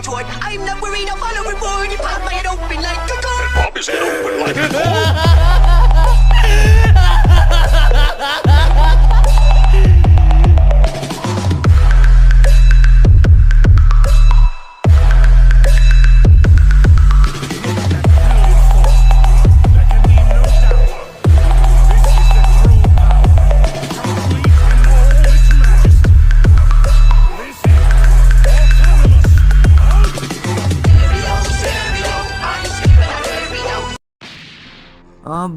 retort. I'm not worried, I'll follow reward. You pop my head open like a gun. Pop his head open like a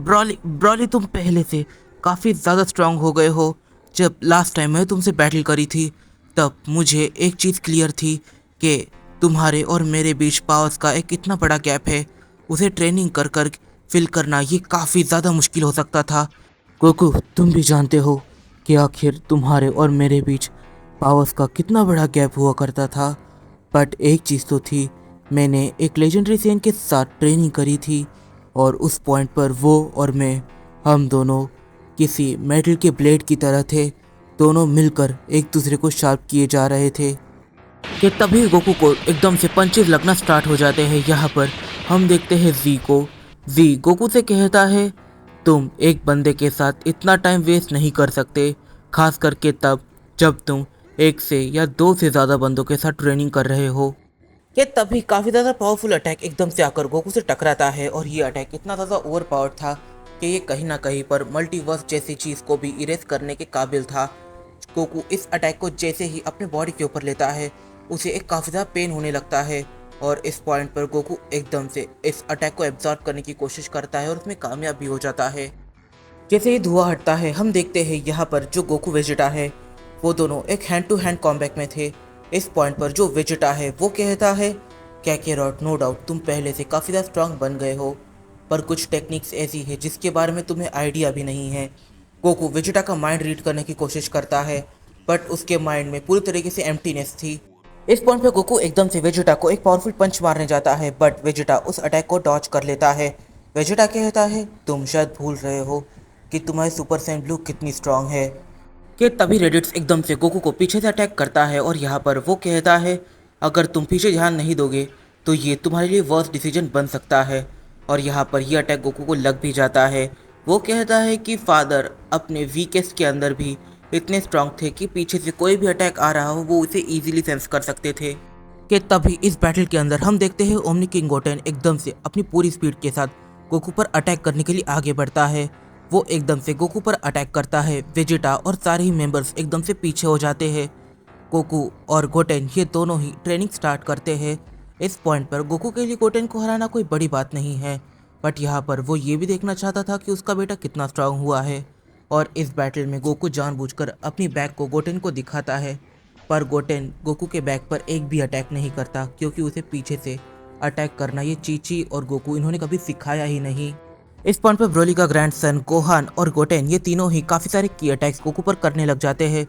Broly Broly तुम पहले से काफ़ी ज़्यादा strong हो गए हो। जब लास्ट टाइम मैं तुमसे बैटल करी थी तब मुझे एक चीज़ क्लियर थी कि तुम्हारे और मेरे बीच पावर्स का एक इतना बड़ा गैप है। उसे ट्रेनिंग कर कर फिल करना ये काफ़ी ज़्यादा मुश्किल हो सकता था। गोकू तुम भी जानते हो कि आखिर तुम्हारे और मेरे बीच पावर्स का कितना बड़ा गैप हुआ करता था। बट एक चीज़ तो थी, मैंने एक लेजेंडरी सेन के साथ ट्रेनिंग करी थी और उस पॉइंट पर वो और मैं, हम दोनों किसी मेटल के ब्लेड की तरह थे। दोनों मिलकर एक दूसरे को शार्प किए जा रहे थे कि तभी गोकू को एकदम से पंचेस लगना स्टार्ट हो जाते हैं। यहाँ पर हम देखते हैं जी को। जी गोकू से कहता है तुम एक बंदे के साथ इतना टाइम वेस्ट नहीं कर सकते, खास करके तब जब तुम एक से या दो से ज़्यादा बंदों के साथ ट्रेनिंग कर रहे हो। कि तभी काफ़ी ज़्यादा पावरफुल अटैक एकदम से आकर गोकू से टकराता है और ये अटैक इतना ज़्यादा ओवर पावर्ड था कि ये कहीं ना कहीं पर मल्टीवर्स जैसी चीज़ को भी इरेज करने के काबिल था। गोकू इस अटैक को जैसे ही अपने बॉडी के ऊपर लेता है उसे एक काफ़ी ज़्यादा पेन होने लगता है और इस पॉइंट पर गोकू एकदम से इस अटैक को एब्जॉर्ब करने की कोशिश करता है और उसमें कामयाब भी हो जाता है। जैसे ही धुआं हटता है हम देखते हैं यहाँ पर जो गोकू वेजिटा है वो दोनों एक हैंड टू हैंड कॉम्बैट में थे। इस पॉइंट पर जो वेजिटा है वो कहता है कैकेरॉट नो डाउट तुम पहले से काफ़ी ज़्यादा स्ट्रांग बन गए हो, पर कुछ टेक्निक्स ऐसी है जिसके बारे में तुम्हें आइडिया भी नहीं है। गोकू वेजिटा का माइंड रीड करने की कोशिश करता है बट उसके माइंड में पूरी तरीके से एम्प्टीनेस थी। इस पॉइंट पे गोकू एकदम से वेजिटा को एक पावरफुल पंच मारने जाता है बट वेजिटा उस अटैक को डॉज कर लेता है। वेजिटा कहता है तुम शायद भूल रहे हो कि तुम्हारी सुपर सैयन ब्लू कितनी स्ट्रांग है। कि तभी रेडिट्स एकदम से गोकू को पीछे से अटैक करता है और यहाँ पर वो कहता है अगर तुम पीछे ध्यान नहीं दोगे तो ये तुम्हारे लिए वर्स्ट डिसीजन बन सकता है। और यहाँ पर ये अटैक गोकू को लग भी जाता है। वो कहता है कि फादर अपने वीकेस्ट के अंदर भी इतने स्ट्रांग थे कि पीछे से कोई भी अटैक आ रहा हो वो उसे ईजिली सेंस कर सकते थे। कि तभी इस बैटल के अंदर हम देखते हैं ओमनी किंग गोटेन एकदम से अपनी पूरी स्पीड के साथ गोकू पर अटैक करने के लिए आगे बढ़ता है। वो एकदम से गोकू पर अटैक करता है। वेजिटा और सारे ही मेंबर्स एकदम से पीछे हो जाते हैं। गोकू और गोटेन ये दोनों ही ट्रेनिंग स्टार्ट करते हैं। इस पॉइंट पर गोकू के लिए गोटेन को हराना कोई बड़ी बात नहीं है बट यहाँ पर वो ये भी देखना चाहता था कि उसका बेटा कितना स्ट्रांग हुआ है। और इस बैटल में गोकू जानबूझकर अपनी बैक को गोटेन को दिखाता है पर गोटेन गोकू के बैक पर एक भी अटैक नहीं करता क्योंकि उसे पीछे से अटैक करना ये चीची और गोकू इन्होंने कभी सिखाया ही नहीं। इस पॉइंट पर ब्रोली का ग्रैंडसन गोहान और गोटेन ये तीनों ही काफ़ी सारे की अटैक्स गोकू पर करने लग जाते हैं।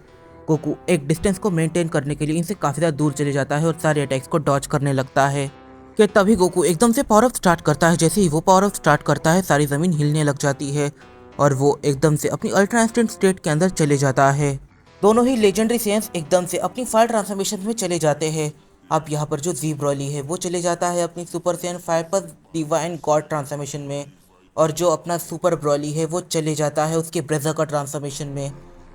गोकू एक डिस्टेंस को मेंटेन करने के लिए इनसे काफ़ी ज़्यादा दूर चले जाता है और सारे अटैक्स को डॉज करने लगता है। कि तभी गोकू एकदम से पावर अप स्टार्ट करता है। जैसे ही वो पावर अप स्टार्ट करता है सारी ज़मीन हिलने लग जाती है और वो एकदम से अपनी अल्ट्रा इंस्टेंट स्टेट के अंदर चले जाता है। दोनों ही लेजेंडरी सेंस एकदम से अपनी फायर ट्रांसफॉर्मेशन में चले जाते हैं। अब यहाँ पर जो जी ब्रॉली है वो चले जाता है अपनी सुपर सैयन 5 पर डिवाइन गॉड ट्रांसफॉर्मेशन में और जो अपना सुपर ब्रॉली है वो चले जाता है उसके ब्रेजर का ट्रांसफॉर्मेशन में।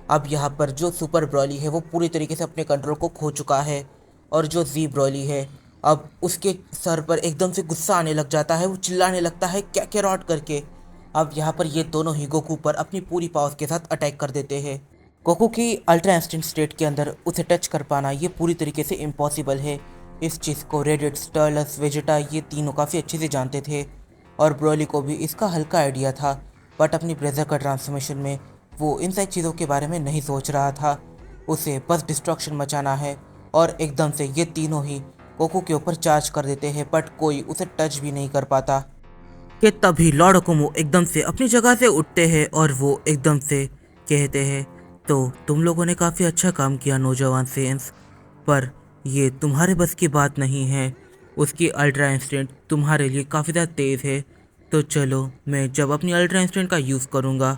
अब यहाँ पर जो सुपर ब्रॉली है वो पूरी तरीके से अपने कंट्रोल को खो चुका है और जो जी ब्रॉली है अब उसके सर पर एकदम से गुस्सा आने लग जाता है। वो चिल्लाने लगता है कैकेरॉट करके। अब यहाँ पर ये दोनों ही गोकू पर अपनी पूरी पावर्स के साथ अटैक कर देते हैं। गोकू की अल्ट्रा इंस्टेंट स्टेट के अंदर उसे टच कर पाना ये पूरी तरीके से इम्पॉसिबल है। इस चीज़ को रेडिट्स, टर्लस, वेजिटा ये तीनों काफ़ी अच्छे से जानते थे और ब्रॉली को भी इसका हल्का आइडिया था बट अपनी ब्रेजर का ट्रांसफॉर्मेशन में वो इन सारी चीज़ों के बारे में नहीं सोच रहा था। उसे बस डिस्ट्रक्शन मचाना है और एकदम से ये तीनों ही गोकू के ऊपर चार्ज कर देते हैं बट कोई उसे टच भी नहीं कर पाता। कि तभी लॉर्ड अकुमो एकदम से अपनी जगह से उठते हैं और वो एकदम से कहते हैं तो तुम लोगों ने काफ़ी अच्छा काम किया नौजवान सेंस, पर ये तुम्हारे बस की बात नहीं है। उसकी अल्ट्रा इंस्टेंट तुम्हारे लिए काफ़ी ज़्यादा तेज़ है तो चलो मैं जब अपनी अल्ट्रा इंस्टेंट का यूज़ करूँगा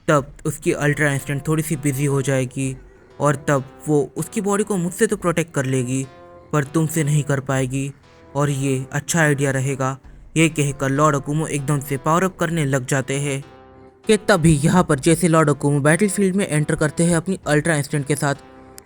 तब उसकी अल्ट्रा इंस्टेंट थोड़ी सी बिजी हो जाएगी और तब वो उसकी बॉडी को मुझसे तो प्रोटेक्ट कर लेगी पर तुमसे नहीं कर पाएगी और ये अच्छा आइडिया रहेगा। ये कहकर लॉर्ड अकुमो एकदम से पावर अप करने लग जाते हैं कि तभी यहाँ पर जैसे लॉर्ड अकुमो बैटलफील्ड में एंटर करते हैं अपनी अल्ट्रा इंस्टेंट के साथ,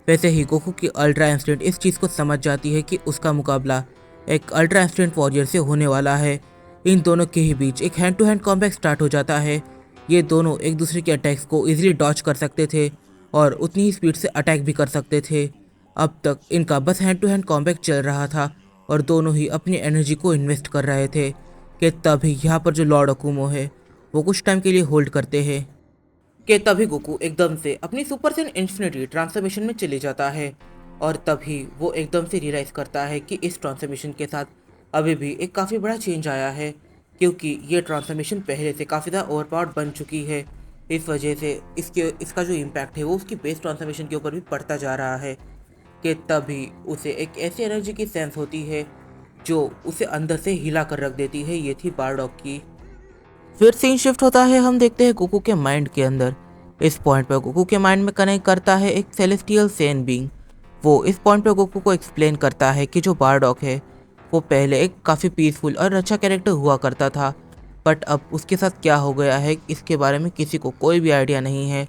वैसे ही गोकू की अल्ट्रा इंस्टेंट इस चीज़ को समझ जाती है कि उसका मुकाबला एक अल्ट्रा इंस्टेंट वॉरियर से होने वाला है। इन दोनों के ही बीच एक hand to hand combat start हो जाता है। ये दोनों एक दूसरे के अटैक्स को इजीली डॉच कर सकते थे और उतनी ही स्पीड से अटैक भी कर सकते थे। अब तक इनका बस हैंड टू हैंड कॉम्बैट चल रहा था और दोनों ही अपनी एनर्जी को इन्वेस्ट कर रहे थे कि तभी यहाँ पर जो लॉर्ड अकुमो है वो कुछ टाइम के लिए होल्ड करते हैं कि तभी गोकू एकदम से अपनी सुपर सेन इन्फिनिटी ट्रांसफॉर्मेशन में चले जाता है और तभी वो एकदम से रियलाइज़ करता है कि इस ट्रांसफॉर्मेशन के साथ अभी भी एक काफ़ी बड़ा चेंज आया है, क्योंकि ये ट्रांसफॉर्मेशन पहले से काफ़ी ज़्यादा ओवरपावर्ड बन चुकी है। इस वजह से इसका जो इम्पैक्ट है वो उसकी बेस ट्रांसफॉर्मेशन के ऊपर भी पड़ता जा रहा है कि तभी उसे एक ऐसी एनर्जी की सेंस होती है जो उसे अंदर से हिला कर रख देती है। ये थी बारडॉग की। फिर सीन शिफ्ट होता है, हम देखते हैं गोकू के माइंड के अंदर। इस पॉइंट पर गोकू के माइंड में कनेक्ट करता है एक सेलेस्टियल सेन बीइंग। वो इस पॉइंट पर गोकू को एक्सप्लेन करता है कि जो बारडॉग है वो पहले एक काफ़ी पीसफुल और अच्छा कैरेक्टर हुआ करता था, बट अब उसके साथ क्या हो गया है इसके बारे में किसी को कोई भी आइडिया नहीं है।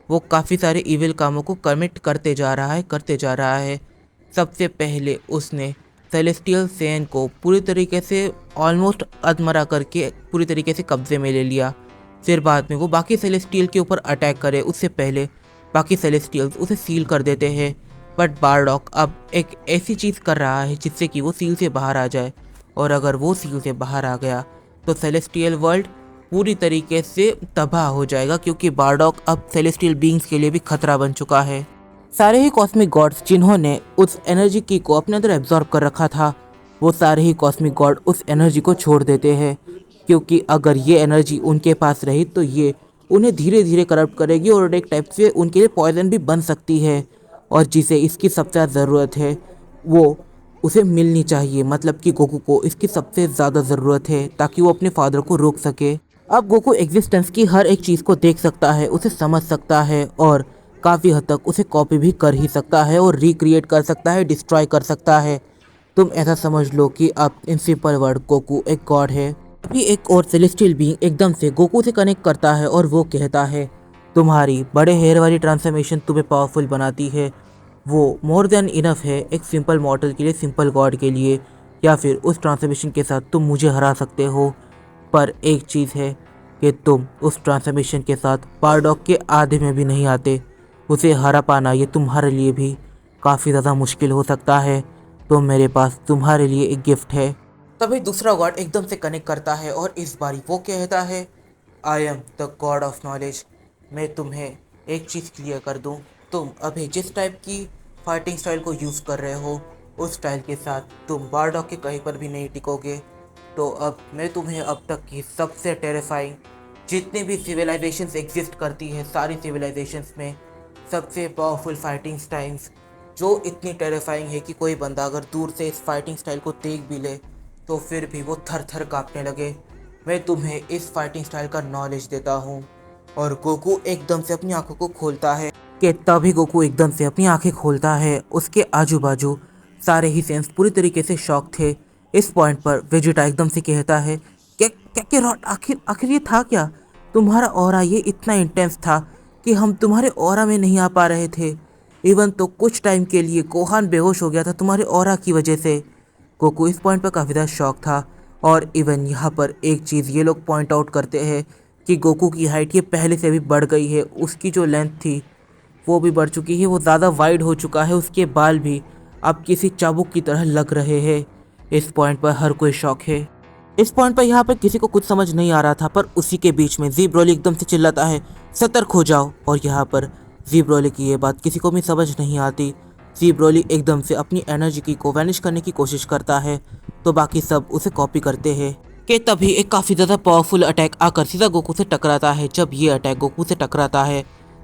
वो काफ़ी सारे इविल कामों को कमिट करते जा रहा है। सबसे पहले उसने सेलेस्टियल सेन को पूरी तरीके से ऑलमोस्ट अधमरा करके पूरी तरीके से कब्जे में ले लिया। फिर बाद में वो बाकी सेलेस्टियल के ऊपर अटैक करे उससे पहले बाकी सेलेस्टियल्स उसे सील कर देते हैं। बट बारडॉग अब एक ऐसी चीज़ कर रहा है जिससे कि वो सील से बाहर आ जाए, और अगर वो सील से बाहर आ गया तो सेलेस्टियल वर्ल्ड पूरी तरीके से तबाह हो जाएगा, क्योंकि बारडॉग अब सेलेस्टियल बीइंग्स के लिए भी खतरा बन चुका है। सारे ही कॉस्मिक गॉड्स जिन्होंने उस एनर्जी की को अपने अंदर एब्जॉर्ब कर रखा था, वो सारे ही कॉस्मिक गॉड उस एनर्जी को छोड़ देते हैं, क्योंकि अगर ये एनर्जी उनके पास रही तो ये उन्हें धीरे धीरे करप्ट करेगी और एक टाइप से उनके लिए पॉइजन भी बन सकती है। और जिसे इसकी सबसे ज़्यादा ज़रूरत है वो उसे मिलनी चाहिए, मतलब कि गोकू को इसकी सबसे ज़्यादा ज़रूरत है ताकि वो अपने फादर को रोक सके। अब गोकू एग्जिस्टेंस की हर एक चीज़ को देख सकता है, उसे समझ सकता है और काफ़ी हद तक उसे कॉपी भी कर ही सकता है और रिक्रिएट कर सकता है, डिस्ट्रॉय कर सकता है। तुम ऐसा समझ लो कि अब इन सिंपल वर्ड गोकू एक गॉड है। अभी एक और सेलेस्टियल बीइंग एकदम से गोकू से कनेक्ट करता है और वो कहता है तुम्हारी बड़े हेयर वाली ट्रांसफॉर्मेशन तुम्हें पावरफुल बनाती है, वो मोर देन इनफ है एक सिंपल मॉर्टल के लिए, सिंपल गॉड के लिए, या फिर उस ट्रांसफॉर्मेशन के साथ तुम मुझे हरा सकते हो। पर एक चीज़ है कि तुम उस ट्रांसफॉर्मेशन के साथ बारडॉग के आधे में भी नहीं आते। उसे हरा पाना ये तुम्हारे लिए भी काफ़ी ज़्यादा मुश्किल हो सकता है, तो मेरे पास तुम्हारे लिए एक गिफ्ट है। तभी दूसरा गॉड एकदम से कनेक्ट करता है और इस बारी वो कहता है I am the God of knowledge. मैं तुम्हें एक चीज़ क्लियर कर दूं, तुम अभी जिस टाइप की फाइटिंग स्टाइल को यूज़ कर रहे हो उस स्टाइल के साथ तुम बारडॉग के कहीं पर भी नहीं टिकोगे। तो अब मैं तुम्हें अब तक की सबसे टेरिफाइंग जितनी भी सिविलाइजेशंस एग्जिस्ट करती है सारी सिविलाइजेशंस में सबसे पावरफुल फाइटिंग स्टाइल्स जो इतनी टेरिफाइंग है कि कोई बंदा अगर दूर से इस फाइटिंग स्टाइल को देख भी ले तो फिर भी वो थर थर काँपने लगे। मैं तुम्हें इस फाइटिंग स्टाइल का नॉलेज देता हूँ। और गोकू एकदम से अपनी आंखों को खोलता है कि तभी गोकू एकदम से अपनी आंखें खोलता है। उसके आजू बाजू सारे ही सेंस पूरी तरीके से शॉक थे। इस पॉइंट पर वेजिटा एकदम से कहता है क्या रॉट, आखिर ये था क्या? तुम्हारा ऑरा ये इतना इंटेंस था कि हम तुम्हारे ऑरा में नहीं आ पा रहे थे। इवन तो कुछ टाइम के लिए गोहान बेहोश हो गया था तुम्हारे ऑरा की वजह से। गोकू इस पॉइंट पर काफ़ी ज़्यादा शॉक था। और इवन यहाँ पर एक चीज़ ये लोग पॉइंट आउट करते हैं कि गोकू की हाइट ये पहले से भी बढ़ गई है, उसकी जो लेंथ थी वो भी बढ़ चुकी है, वो ज़्यादा वाइड हो चुका है, उसके बाल भी अब किसी चाबुक की तरह लग रहे हैं। इस पॉइंट पर हर कोई शॉक है। इस पॉइंट पर यहाँ पर किसी को कुछ समझ नहीं आ रहा था, पर उसी के बीच में ज़ी ब्रोली एकदम से चिल्लाता है सतर्क हो जाओ। और यहाँ पर ज़ी ब्रोली की ये बात किसी को भी समझ नहीं आती। ज़ी ब्रोली एकदम से अपनी एनर्जी की को वैनिश करने की कोशिश करता है, तो बाकी सब उसे कॉपी करते हैं कि तभी एक काफ़ी ज़्यादा पावरफुल अटैक आकर सीधा गोकू से टकराता है। जब ये अटैक गोकू से टकराता है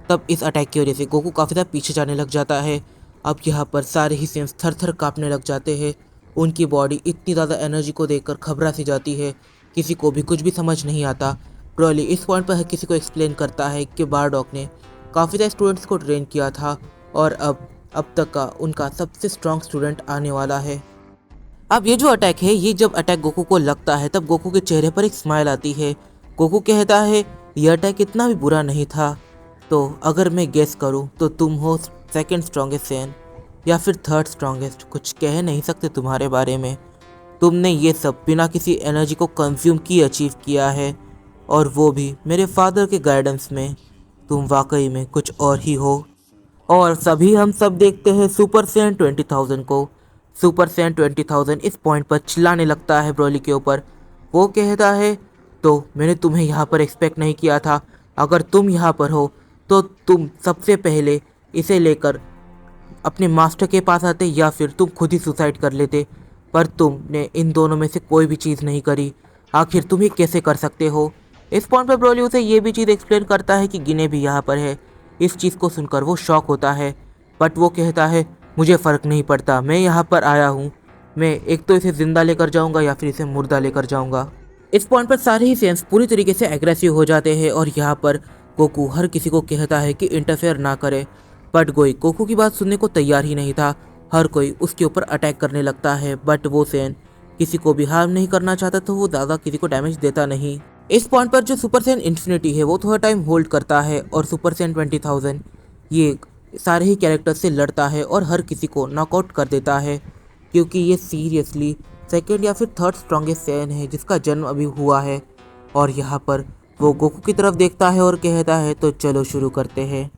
तब इस अटैक की वजह से गोकू काफ़ी ज़्यादा पीछे जाने लग जाता है। अब यहाँ पर सारे ही सेंस थर थर काँपने लग जाते हैं। उनकी बॉडी इतनी ज़्यादा एनर्जी को देखकर घबरा सी जाती है, किसी को भी कुछ भी समझ नहीं आता। ब्रोली इस पॉइंट पर हर किसी को एक्सप्लेन करता है कि बारडॉग ने काफ़ी ज़्यादा स्टूडेंट्स को ट्रेन किया था और अब अब तक का उनका सबसे स्ट्रॉन्ग स्टूडेंट आने वाला है। अब ये जो अटैक है, ये जब अटैक गोकू को लगता है तब गोकू के चेहरे पर एक स्माइल आती है। गोकू कहता है ये अटैक इतना भी बुरा नहीं था। तो अगर मैं गेस करूं तो तुम हो सेकंड स्ट्रॉन्गेस्ट सैन या फिर थर्ड स्ट्रॉन्गेस्ट, कुछ कह नहीं सकते तुम्हारे बारे में। तुमने ये सब बिना किसी एनर्जी को कंज्यूम किए अचीव किया है, और वो भी मेरे फादर के गाइडेंस में। तुम वाकई में कुछ और ही हो। और सभी हम सब देखते हैं सुपर सैन 20,000 को। सुपर सैन 20,000 इस पॉइंट पर चिल्लाने लगता है ब्रोली के ऊपर। वो कहता है तो मैंने तुम्हें यहाँ पर एक्सपेक्ट नहीं किया था। अगर तुम यहाँ पर हो तो तुम सबसे पहले इसे लेकर अपने मास्टर के पास आते या फिर तुम खुद ही सुसाइड कर लेते, पर तुमने इन दोनों में से कोई भी चीज़ नहीं करी। आखिर तुम ये कैसे कर सकते हो? इस पॉइंट पर ब्रोली उसे ये भी चीज़ एक्सप्लेन करता है कि गिने भी यहाँ पर है। इस चीज़ को सुनकर वो शॉक होता है, बट वो कहता है मुझे फ़र्क नहीं पड़ता, मैं यहाँ पर आया हूँ। मैं एक तो इसे ज़िंदा लेकर जाऊँगा या फिर इसे मुर्दा लेकर जाऊँगा। इस पॉइंट पर सारे ही सेंस पूरी तरीके से एग्रेसिव हो जाते हैं और यहाँ पर गोकू हर किसी को कहता है कि इंटरफेयर ना करे, बट कोई गोकू की बात सुनने को तैयार ही नहीं था। हर कोई उसके ऊपर अटैक करने लगता है, बट वो सैन किसी को भी हार्म नहीं करना चाहता, तो वो ज़्यादा किसी को डैमेज देता नहीं। इस पॉइंट पर जो सुपर सैन इन्फिनिटी है वो थोड़ा टाइम होल्ड करता है और सुपर सैन 20,000 ये सारे ही कैरेक्टर से लड़ता है और हर किसी को नॉकआउट कर देता है, क्योंकि ये सीरियसली सेकंड या फिर थर्ड स्ट्रॉन्गेस्ट सैन है जिसका जन्म अभी हुआ है। और यहाँ पर वो गोकू की तरफ देखता है और कहता है तो चलो शुरू करते हैं।